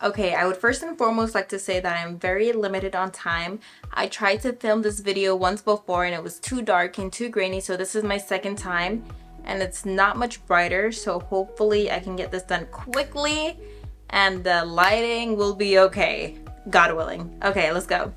Okay, I would first and foremost like to say that I'm very limited on time. I tried to film this video once before and it was too dark and too grainy, so this is my second time and it's not much brighter, so hopefully I can get this done quickly and the lighting will be okay, God willing. Okay, let's go.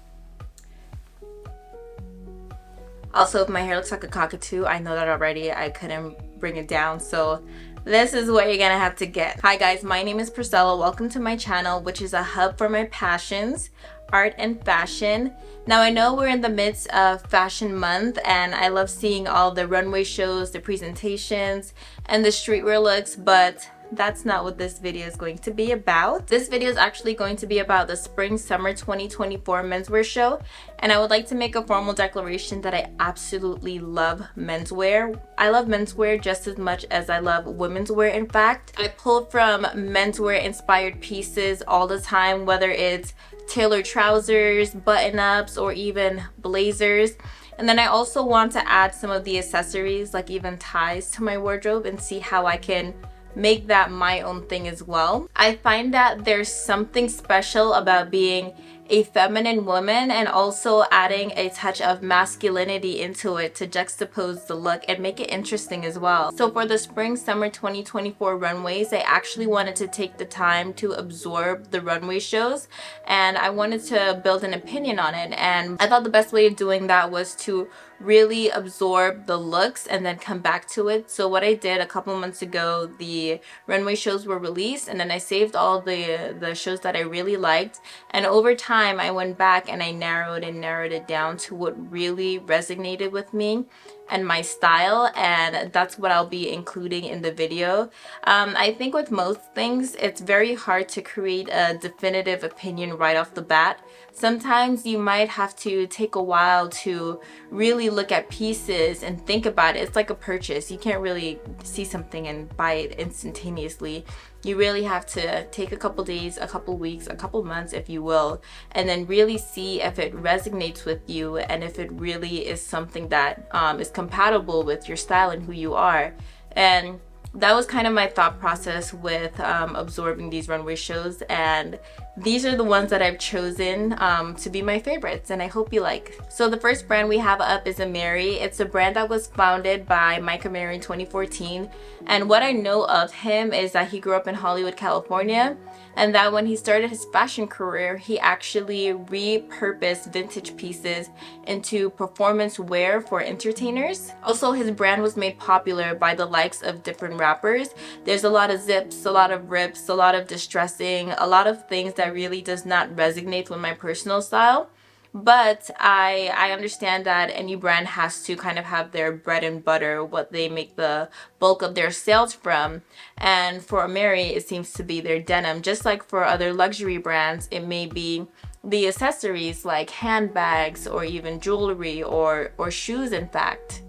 Also, if my hair looks like a cockatoo, I know that already. I couldn't bring it down, so this is what you're gonna have to get. Hi guys, my name is Priscilla. Welcome to my channel, which is a hub for my passions, art and fashion. Now I know we're in the midst of fashion month and I love seeing all the runway shows, the presentations, and the streetwear looks, but that's not what this video is going to be about. This video is actually going to be about the Spring Summer 2024 menswear show, and I would like to make a formal declaration that I absolutely love menswear. I love menswear just as much as I love women's wear. In fact, I pull from menswear inspired pieces all the time, whether it's tailored trousers, button-ups, or even blazers. And then I also want to add some of the accessories, like even ties, to my wardrobe and see how I can make that my own thing as well. I find that there's something special about being a feminine woman and also adding a touch of masculinity into it to juxtapose the look and make it interesting as well. So for the Spring Summer 2024 runways, I actually wanted to take the time to absorb the runway shows and I wanted to build an opinion on it, and I thought the best way of doing that was to really absorb the looks and then come back to it. So what I did a couple months ago, the runway shows were released and then I saved all the shows that I really liked, and over time I went back and I narrowed it down to what really resonated with me and my style, and that's what I'll be including in the video. I think with most things, it's very hard to create a definitive opinion right off the bat. Sometimes you might have to take a while to really look at pieces and think about it. It's like a purchase. You can't really see something and buy it instantaneously. You really have to take a couple days, a couple weeks, a couple months, if you will, and then really see if it resonates with you and if it really is something that is compatible with your style and who you are. And that was kind of my thought process with absorbing these runway shows, and these are the ones that I've chosen to be my favorites, and I hope you like. So the first brand we have up is Amiri. It's a brand that was founded by Mike Amiri in 2014, and what I know of him is that he grew up in Hollywood, California, and that when he started his fashion career, he actually repurposed vintage pieces into performance wear for entertainers. Also, his brand was made popular by the likes of different rappers. There's a lot of zips, a lot of rips, a lot of distressing, a lot of things that really does not resonate with my personal style. But I understand that any brand has to kind of have their bread and butter, what they make the bulk of their sales from. And for Amiri, it seems to be their denim. Just like for other luxury brands, it may be the accessories like handbags or even jewelry or shoes, in fact.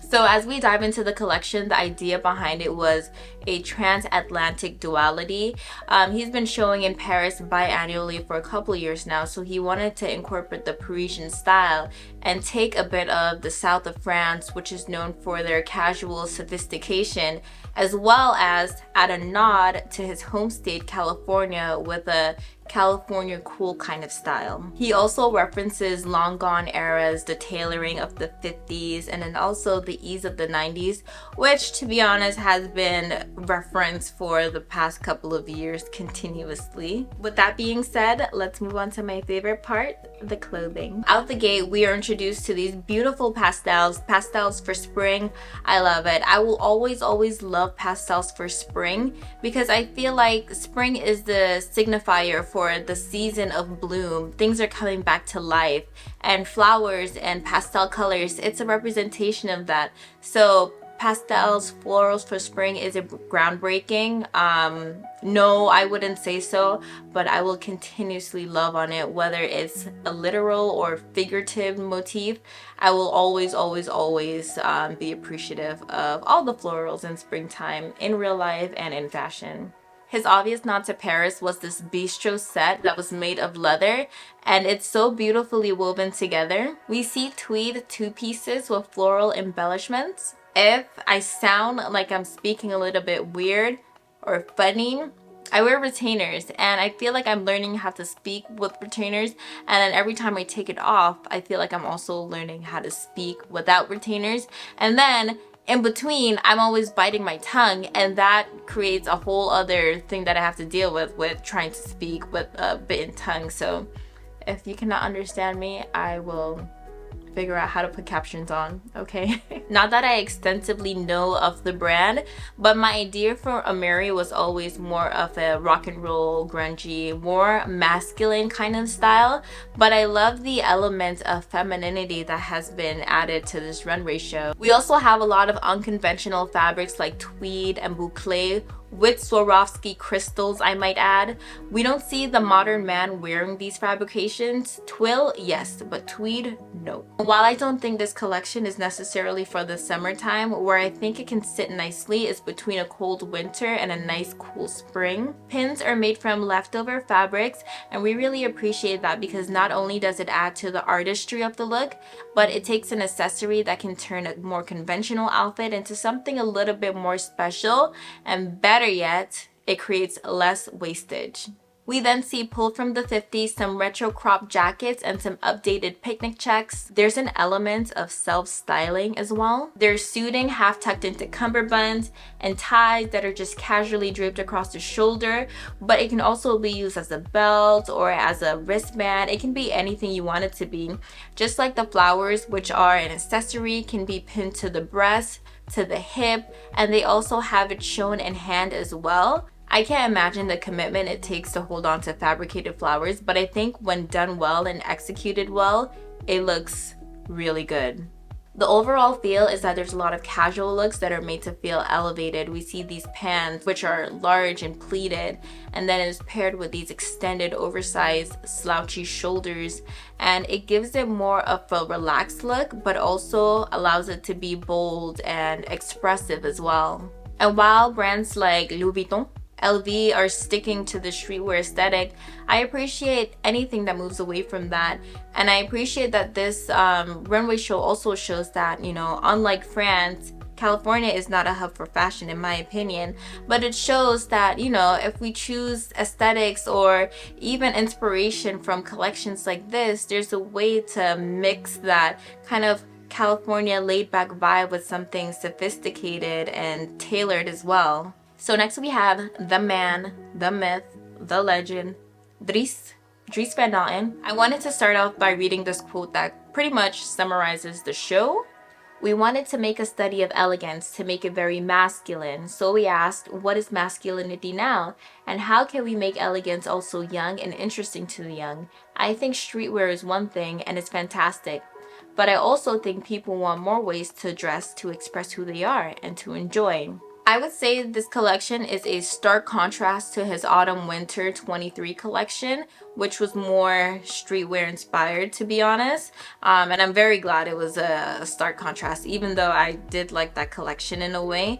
So as we dive into the collection, the idea behind it was a transatlantic duality. He's been showing in Paris biannually for a couple of years now, so he wanted to incorporate the Parisian style and take a bit of the south of France, which is known for their casual sophistication, as well as add a nod to his home state, California, with a California cool kind of style. He also references long gone eras, the tailoring of the 50s, and then also the ease of the 90s, which to be honest has been referenced for the past couple of years continuously. With that being said, let's move on to my favorite part, the clothing. Out the gate, we are introduced to these beautiful pastels for spring. I love it. I will always love pastels for spring because I feel like spring is the signifier for the season of bloom. Things are coming back to life, and flowers and pastel colors, it's a representation of that. So pastels, florals for spring, is it groundbreaking? No, I wouldn't say so, but I will continuously love on it, whether it's a literal or figurative motif. I will always be appreciative of all the florals in springtime in real life and in fashion. His obvious nod to Paris was this bistro set that was made of leather, and it's so beautifully woven together. We see tweed two pieces with floral embellishments. if I sound like I'm speaking a little bit weird or funny, I wear retainers, and I feel like I'm learning how to speak with retainers, and then every time I take it off, I feel like I'm also learning how to speak without retainers. And then in between, I'm always biting my tongue, and that creates a whole other thing that I have to deal with trying to speak with a bitten tongue. So if you cannot understand me, I will figure out how to put captions on, okay? Not that I extensively know of the brand, but my idea for Amiri was always more of a rock and roll, grungy, more masculine kind of style, but I love the element of femininity that has been added to this runway show. We also have a lot of unconventional fabrics like tweed and boucle, with Swarovski crystals, I might add. We don't see the modern man wearing these fabrications. Twill, yes, but tweed, no. While I don't think this collection is necessarily for the summertime, where I think it can sit nicely is between a cold winter and a nice cool spring. Pins are made from leftover fabrics, and we really appreciate that because not only does it add to the artistry of the look, but it takes an accessory that can turn a more conventional outfit into something a little bit more special, and better yet, it creates less wastage. We then see pulled from the 50s some retro crop jackets and some updated picnic checks. There's an element of self-styling as well. There's suiting half tucked into cummerbunds and ties that are just casually draped across the shoulder, but it can also be used as a belt or as a wristband. It can be anything you want it to be. Just like the flowers, which are an accessory, can be pinned to the breast, to the hip, and they also have it shown in hand as well. I can't imagine the commitment it takes to hold on to fabricated flowers, but I think when done well and executed well, it looks really good. The overall feel is that there's a lot of casual looks that are made to feel elevated. We see these pants, which are large and pleated, and then it's paired with these extended, oversized, slouchy shoulders, and it gives it more of a relaxed look, but also allows it to be bold and expressive as well. And while brands like Louis Vuitton, LV are sticking to the streetwear aesthetic, I appreciate anything that moves away from that. And I appreciate that this runway show also shows that, you know, unlike France, California is not a hub for fashion in my opinion, but it shows that, you know, if we choose aesthetics or even inspiration from collections like this, there's a way to mix that kind of California laid back vibe with something sophisticated and tailored as well. So next we have the man, the myth, the legend, Dries Van Noten. I wanted to start off by reading this quote that pretty much summarizes the show. We wanted to make a study of elegance to make it very masculine. So we asked, what is masculinity now? And how can we make elegance also young and interesting to the young? I think streetwear is one thing and it's fantastic. But I also think people want more ways to dress to express who they are and to enjoy. I would say this collection is a stark contrast to his autumn-winter 23 collection, which was more streetwear inspired, to be honest. And I'm very glad it was a stark contrast, even though I did like that collection in a way.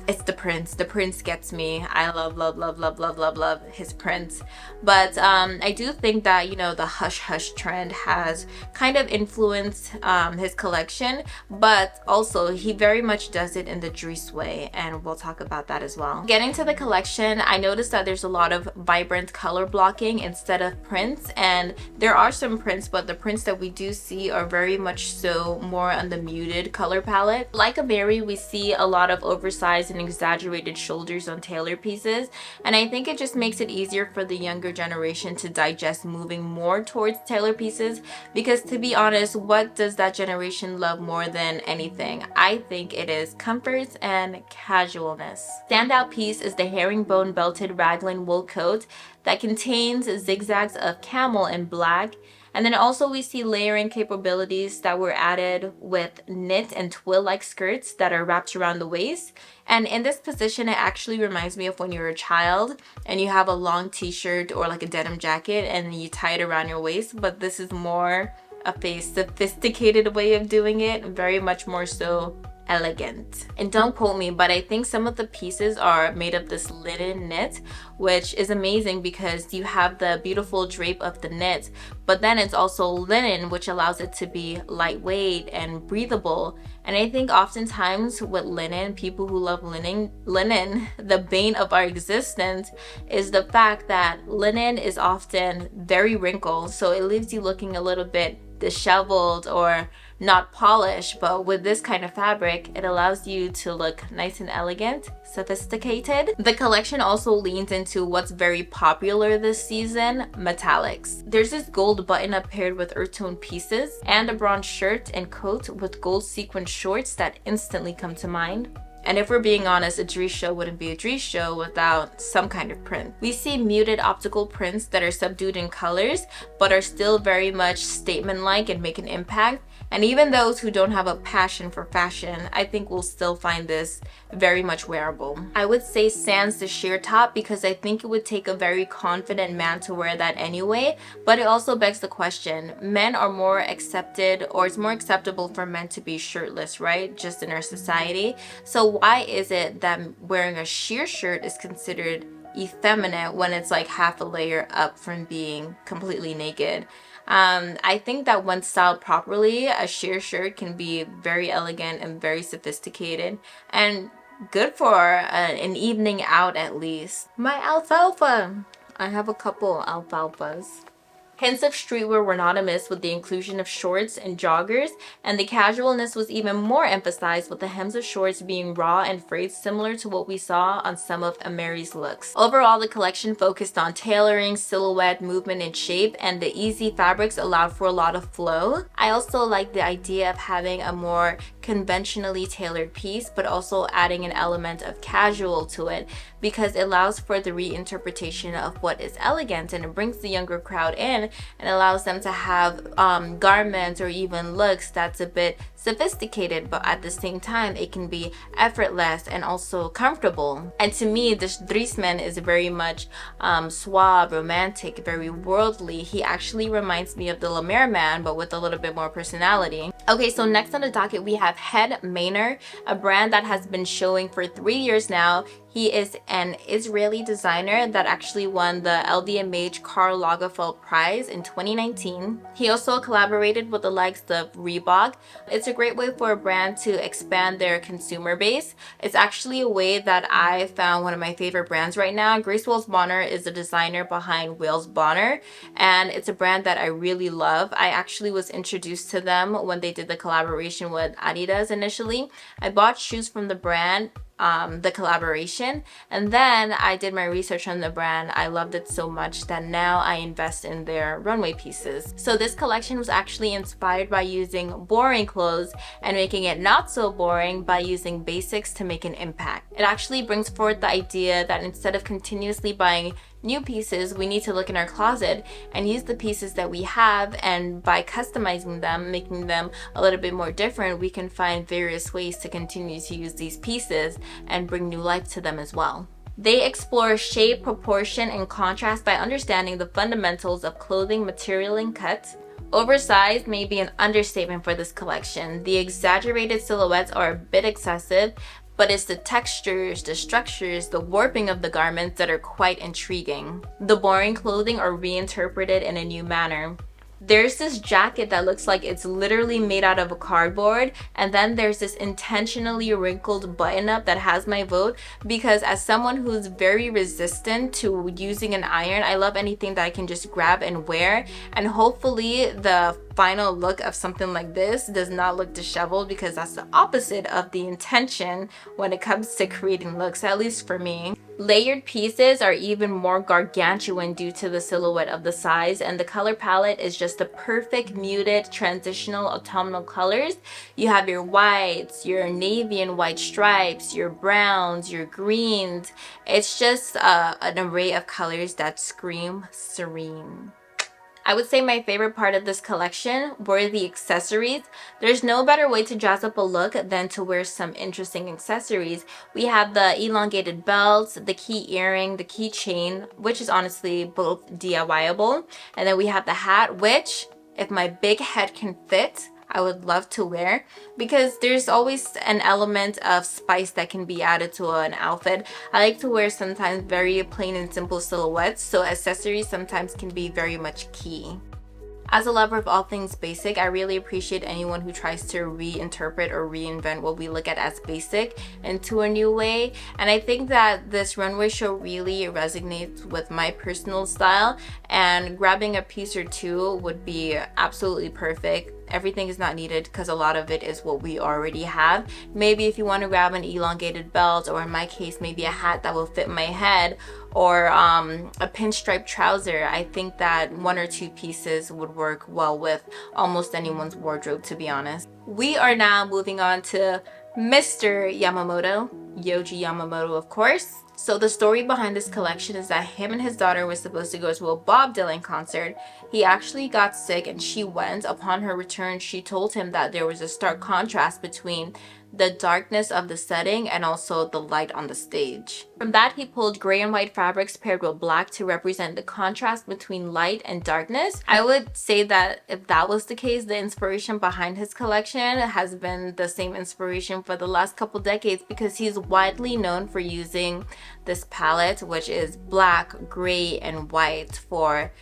It's the prince. The prince gets me. I love his prince. But I do think that, you know, the hush hush trend has kind of influenced his collection, but also he very much does it in the Dries way, and we'll talk about that as well. Getting to the collection, I noticed that there's a lot of vibrant color blocking instead of prints, and there are some prints, but the prints that we do see are very much so more on the muted color palette. Like Amiri, we see a lot of oversized and exaggerated shoulders on tailor pieces, and I think it just makes it easier for the younger generation to digest moving more towards tailor pieces, because to be honest, what does that generation love more than anything? I think it is comfort and casualness. Standout piece is the herringbone belted raglan wool coat that contains zigzags of camel in black, and then also we see layering capabilities that were added with knit and twill-like skirts that are wrapped around the waist. And in this position, it actually reminds me of when you're a child and you have a long t-shirt or like a denim jacket and you tie it around your waist, but this is more of a sophisticated way of doing it, very much more so elegant. And don't quote me, but I think some of the pieces are made of this linen knit, which is amazing because you have the beautiful drape of the knit, but then it's also linen, which allows it to be lightweight and breathable. And I think oftentimes with linen, people who love linen, the bane of our existence is the fact that linen is often very wrinkled, so it leaves you looking a little bit disheveled or not polished. But with this kind of fabric, it allows you to look nice and elegant, sophisticated. The collection also leans into what's very popular this season, metallics. There's this gold button-up paired with earth tone pieces and a bronze shirt and coat with gold sequin shorts that instantly come to mind. And if we're being honest, a Dries show wouldn't be a Dries show without some kind of print. We see muted optical prints that are subdued in colors, but are still very much statement-like and make an impact. And even those who don't have a passion for fashion, I think will still find this very much wearable. I would say sans the sheer top because I think it would take a very confident man to wear that anyway, but it also begs the question, men are more accepted, or it's more acceptable for men to be shirtless, right? Just in our society. So why is it that wearing a sheer shirt is considered effeminate when it's like half a layer up from being completely naked? I think that when styled properly, a sheer shirt can be very elegant and very sophisticated and good for an evening out at least. My alfalfa! I have a couple alfalfas. Hints of streetwear were not amiss with the inclusion of shorts and joggers, and the casualness was even more emphasized with the hems of shorts being raw and frayed, similar to what we saw on some of Amiri's looks. Overall, the collection focused on tailoring, silhouette, movement, and shape, and the easy fabrics allowed for a lot of flow. I also like the idea of having a more conventionally tailored piece, but also adding an element of casual to it because it allows for the reinterpretation of what is elegant, and it brings the younger crowd in and allows them to have garments or even looks that's a bit sophisticated, but at the same time it can be effortless and also comfortable. And to me, this Dries man is very much suave, romantic, very worldly. He actually reminds me of the La Mer man, but with a little bit more personality. Okay, so next on the docket we have Hed Mayner, a brand that has been showing for 3 years now. He is an Israeli designer that actually won the LVMH Karl Lagerfeld Prize in 2019. He also collaborated with the likes of Reebok. It's a great way for a brand to expand their consumer base. It's actually a way that I found one of my favorite brands right now. Grace Wales Bonner is the designer behind Wales Bonner, and it's a brand that I really love. I actually was introduced to them when they did the collaboration with Adidas initially. I bought shoes from the brand, the collaboration, and then I did my research on the brand. I loved it so much that now I invest in their runway pieces. So this collection was actually inspired by using boring clothes and making it not so boring by using basics to make an impact. It actually brings forth the idea that instead of continuously buying new pieces, we need to look in our closet and use the pieces that we have, and by customizing them, making them a little bit more different, we can find various ways to continue to use these pieces and bring new life to them as well. They explore shape, proportion, and contrast by understanding the fundamentals of clothing material and cut. Oversized may be an understatement for this collection. The exaggerated silhouettes are a bit excessive, but it's the textures, the structures, the warping of the garments that are quite intriguing. The boring clothing are reinterpreted in a new manner. There's this jacket that looks like it's literally made out of a cardboard, and then there's this intentionally wrinkled button-up that has my vote because as someone who's very resistant to using an iron, I love anything that I can just grab and wear, and hopefully the final look of something like this does not look disheveled, because that's the opposite of the intention when it comes to creating looks, at least for me. Layered pieces are even more gargantuan due to the silhouette of the size, and the color palette is just the perfect muted transitional autumnal colors. You have your whites, your navy and white stripes, your browns, your greens. It's just an array of colors that scream serene. I would say my favorite part of this collection were the accessories. There's no better way to jazz up a look than to wear some interesting accessories. We have the elongated belts, the key earring, the key chain, which is honestly both DIY-able. And then we have the hat, which, if my big head can fit, I would love to wear, because there's always an element of spice that can be added to an outfit. I like to wear sometimes very plain and simple silhouettes, so accessories sometimes can be very much key. As a lover of all things basic, I really appreciate anyone who tries to reinterpret or reinvent what we look at as basic into a new way. And I think that this runway show really resonates with my personal style, and grabbing a piece or two would be absolutely perfect. Everything is not needed because a lot of it is what we already have. Maybe if you want to grab an elongated belt, or in my case maybe a hat that will fit my head, or a pinstripe trouser, I think that one or two pieces would work well with almost anyone's wardrobe, to be honest. We are now moving on to Mr. Yamamoto, Yohji Yamamoto, of course. So the story behind this collection is that him and his daughter were supposed to go to a Bob Dylan concert. He actually got sick and she went. Upon her return, she told him that there was a stark contrast between the darkness of the setting and also the light on the stage. From that, he pulled gray and white fabrics paired with black to represent the contrast between light and darkness. I would say that if that was the case, the inspiration behind his collection has been the same inspiration for the last couple decades, because he's widely known for using this palette, which is black, gray, and white, for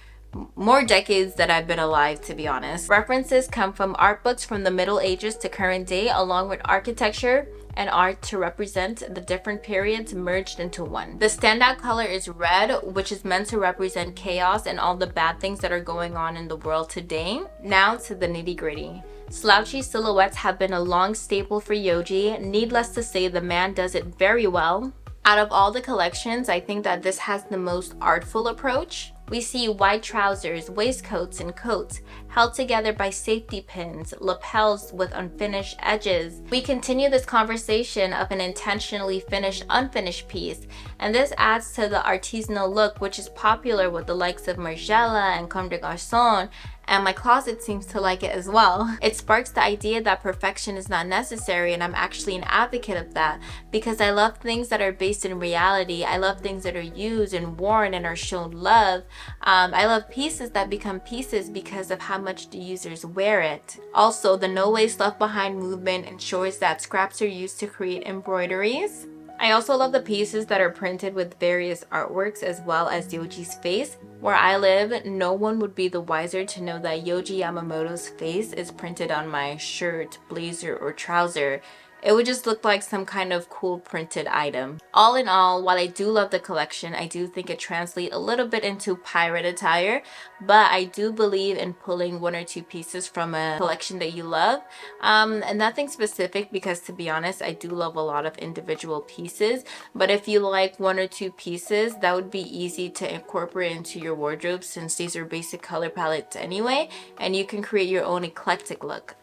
more decades that I've been alive, to be honest. References come from art books from the Middle Ages to current day, along with architecture and art to represent the different periods merged into one. The standout color is red, which is meant to represent chaos and all the bad things that are going on in the world today. Now to the nitty-gritty. Slouchy silhouettes have been a long staple for Yohji. Needless to say, the man does it very well. Out of all the collections, I think that this has the most artful approach. We see white trousers, waistcoats, and coats held together by safety pins, lapels with unfinished edges. We continue this conversation of an intentionally finished, unfinished piece, and this adds to the artisanal look, which is popular with the likes of Margiela and Comme des Garçons, and my closet seems to like it as well. It sparks the idea that perfection is not necessary, and I'm actually an advocate of that, because I love things that are based in reality. I love things that are used and worn and are shown love. I love pieces that become pieces because of how much the users wear it. Also, the no waste left behind movement ensures that scraps are used to create embroideries. I also love the pieces that are printed with various artworks, as well as Yohji's face. Where I live, no one would be the wiser to know that Yohji Yamamoto's face is printed on my shirt, blazer, or trouser. It would just look like some kind of cool printed item. All in all, while I do love the collection, I do think it translates a little bit into pirate attire, but I do believe in pulling one or two pieces from a collection that you love. And nothing specific, because to be honest, I do love a lot of individual pieces, but if you like one or two pieces, that would be easy to incorporate into your wardrobe, since these are basic color palettes anyway, and you can create your own eclectic look.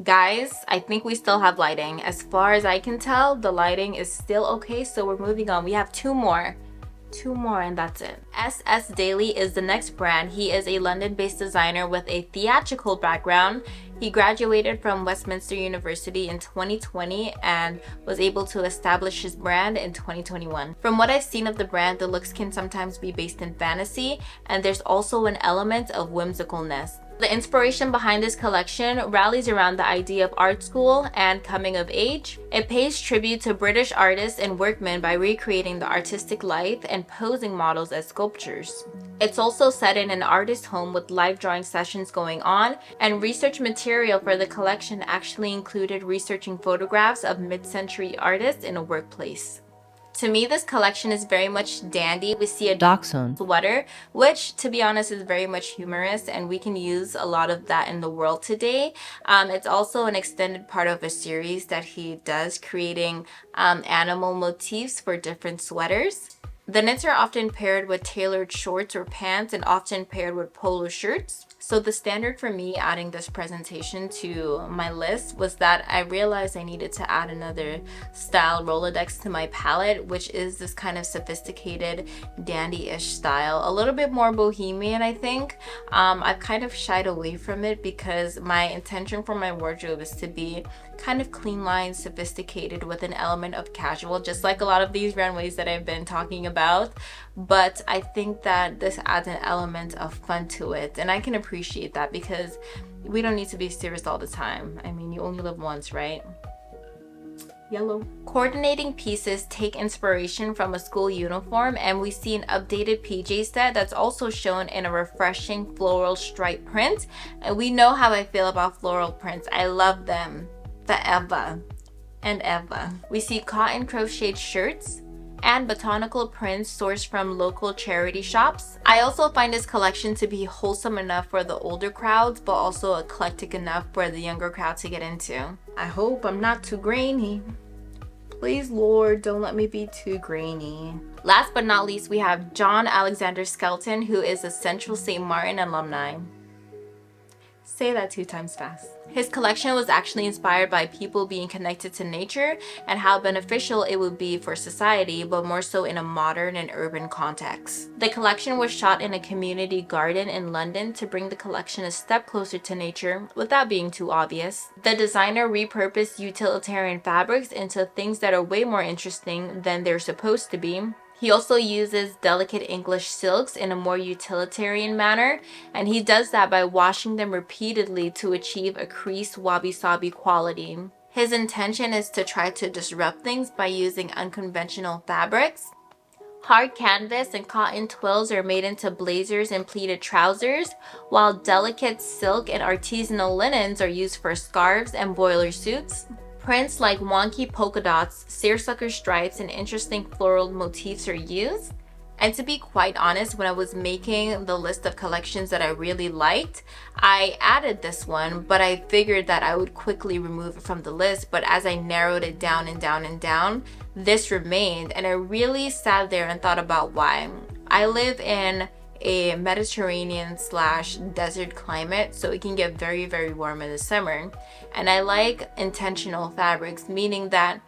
Guys, I think we still have lighting. As far as I can tell, the lighting is still okay, so we're moving on. We have two more and that's it. Daley is the next brand. He is a London-based designer with a theatrical background. He graduated from Westminster University in 2020 and was able to establish his brand in 2021. From what I've seen of the brand, the looks can sometimes be based in fantasy, and there's also an element of whimsicalness. The inspiration behind this collection rallies around the idea of art school and coming of age. It pays tribute to British artists and workmen by recreating the artistic life and posing models as sculptures. It's also set in an artist home with live drawing sessions going on, and research material for the collection actually included researching photographs of mid-century artists in a workplace. To me, this collection is very much dandy. We see a dachshund sweater, which to be honest is very much humorous, and we can use a lot of that in the world today. It's also an extended part of a series that he does, creating animal motifs for different sweaters. The knits are often paired with tailored shorts or pants, and often paired with polo shirts. So the standard for me adding this presentation to my list was that I realized I needed to add another style Rolodex to my palette, which is this kind of sophisticated dandy-ish style, a little bit more bohemian, I think. I've kind of shied away from it because my intention for my wardrobe is to be kind of clean line, sophisticated with an element of casual, just like a lot of these runways that I've been talking about. But I think that this adds an element of fun to it, and I can appreciate that because We don't need to be serious all the time. I mean, you only live once, right? Yellow. Coordinating pieces take inspiration from a school uniform, and we see an updated PJ set that's also shown in a refreshing floral stripe print. And we know how I feel about floral prints. I love them forever and ever. We see cotton crocheted shirts and botanical prints sourced from local charity shops. I also find this collection to be wholesome enough for the older crowds, but also eclectic enough for the younger crowd to get into. I hope I'm not too grainy. Please, Lord, don't let me be too grainy. Last but not least, we have John Alexander Skelton, who is a Central St. Martin alumni. Say that 2 times fast. His collection was actually inspired by people being connected to nature and how beneficial it would be for society, but more so in a modern and urban context. The collection was shot in a community garden in London to bring the collection a step closer to nature without being too obvious. The designer repurposed utilitarian fabrics into things that are way more interesting than they're supposed to be. He also uses delicate English silks in a more utilitarian manner, and he does that by washing them repeatedly to achieve a creased wabi-sabi quality. His intention is to try to disrupt things by using unconventional fabrics. Hard canvas and cotton twills are made into blazers and pleated trousers, while delicate silk and artisanal linens are used for scarves and boiler suits. Prints like wonky polka dots, seersucker stripes, and interesting floral motifs are used. And to be quite honest, when I was making the list of collections that I really liked, I added this one, but I figured that I would quickly remove it from the list. But as I narrowed it down and down and down, this remained. And I really sat there and thought about why. I live in a Mediterranean / desert climate, so it can get very, very warm in the summer. And I like intentional fabrics, meaning that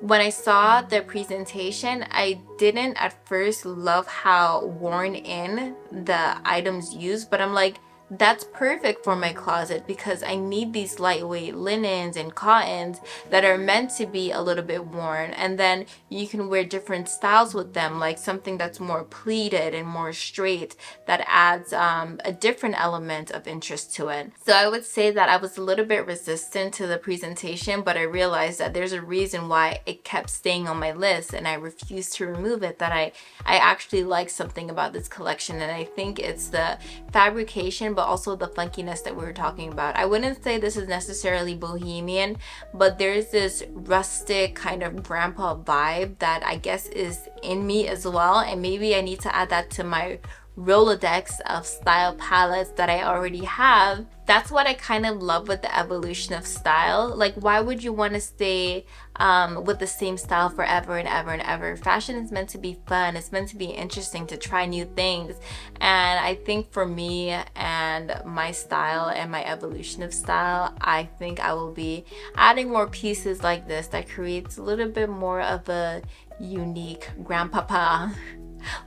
when I saw the presentation, I didn't at first love how worn in the items used, but I'm like, that's perfect for my closet because I need these lightweight linens and cottons that are meant to be a little bit worn, and then you can wear different styles with them, like something that's more pleated and more straight that adds a different element of interest to it. So I would say that I was a little bit resistant to the presentation, but I realized that there's a reason why it kept staying on my list and I refused to remove it, that I actually like something about this collection, and I think it's the fabrication but also the funkiness that we were talking about. I wouldn't say this is necessarily bohemian, but there's this rustic kind of grandpa vibe that I guess is in me as well, and maybe I need to add that to my Rolodex of style palettes that I already have. That's what I kind of love with the evolution of style. Like, why would you want to stay with the same style forever and ever and ever? Fashion is meant to be fun. It's meant to be interesting, to try new things. And I think for me and my style and my evolution of style, I think I will be adding more pieces like this that creates a little bit more of a unique grandpapa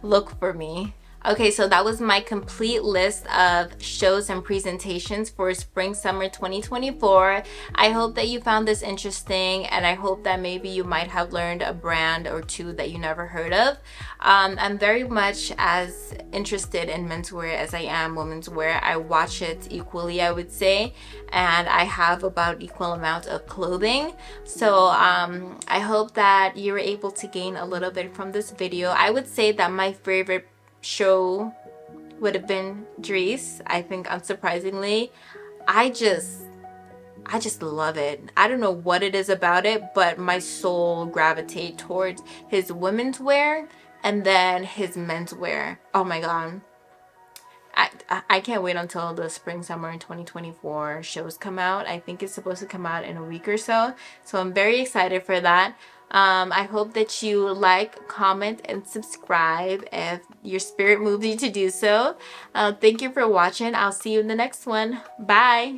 look for me. Okay, so that was my complete list of shows and presentations for spring summer 2024. I hope that you found this interesting, and I hope that maybe you might have learned a brand or two that you never heard of. I'm very much as interested in menswear as I am women's wear. I watch it equally, I would say, and I have about equal amount of clothing. So I hope that you were able to gain a little bit from this video. I would say that my favorite show would have been Dries. I think, unsurprisingly, I just love it. I don't know what it is about it, but my soul gravitates towards his women's wear and then his men's wear. Oh my god, I can't wait until the spring summer 2024 shows come out. I think it's supposed to come out in a week or so, so I'm very excited for that. I hope that you like, comment, and subscribe if your spirit moves you to do so. Thank you for watching. I'll see you in the next one. Bye.